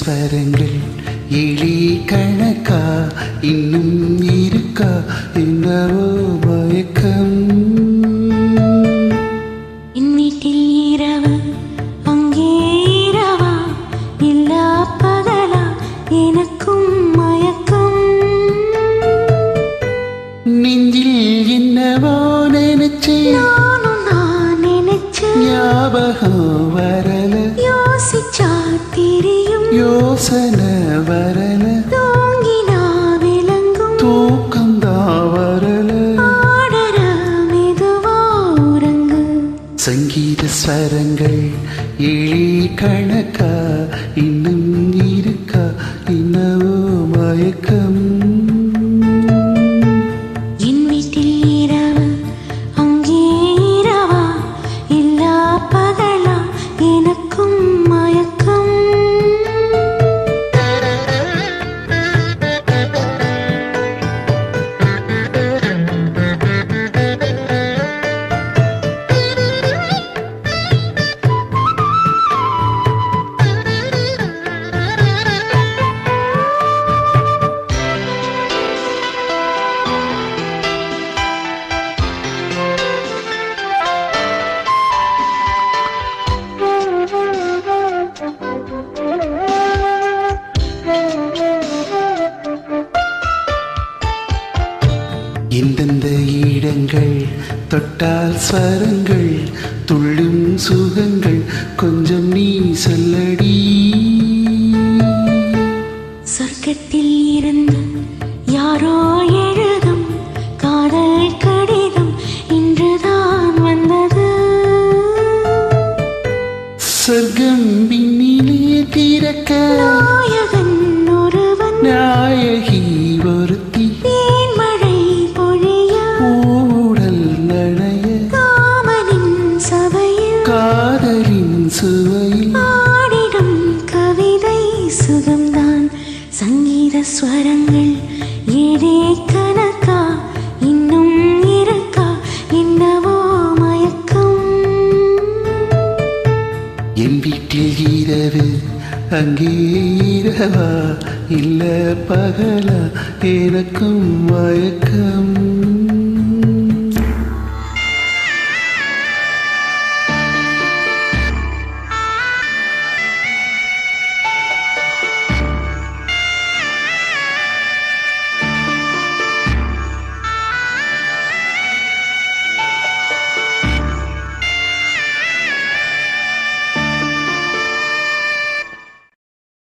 ஸ்வரங்கள் எழி கணக்கா இன்னும் இருக்கா என்னவோ மயக்கம். என் வீட்டில் இரவு அங்கே இரவா இல்லா பகலா எனக்கும் மயக்கம். நெஞ்சில் என்னவோ நினைச்சேன் நானும் நான் நினைச்சேன் ஞாபகம் வரல யோசிச்சா தெரியும் யோசனை வரல தூங்கினா விளங்கும் தூக்கந்தா வரல ஆடற மெதுவா உறங்கு. சங்கீத ஸ்வரங்கள் எழி கணக்கா இன்னும் இருக்கா என்னவோ மயக்கம். என் வீட்டில் இரவு அங்கே இரவா இல்லா பகலா எனக்கும் மயக்கம். எந்தெந்த இடங்கள் தொட்டால் ஸ்வரங்கள் துள்ளும் சுகங்கள் கொஞ்சம் நீ சொல்லடி. சொர்க்கத்தில் இருந்து யாரோ எழுதும் காதல் கடிதம் இன்றுதான் வந்தது. சொர்க்கம் பின்னிலே திறக்க நாயகன் ஒருவன் நாயகி ஒருத்தி தேன்மழை பொழிய ஊடல் நனைய காமனின் சபையில் காதலின் சுவையில் ஆடிடும் கவிதை சுகம்தான். சங்கீத ஸ்வரங்கள் ஏழே கணக்கா இன்னும் இருக்கா என்னவோ மயக்கம். என் வீட்டில் இரவு அங்கே இரவா இல்ல பகலா எனக்கும் மயக்கம்.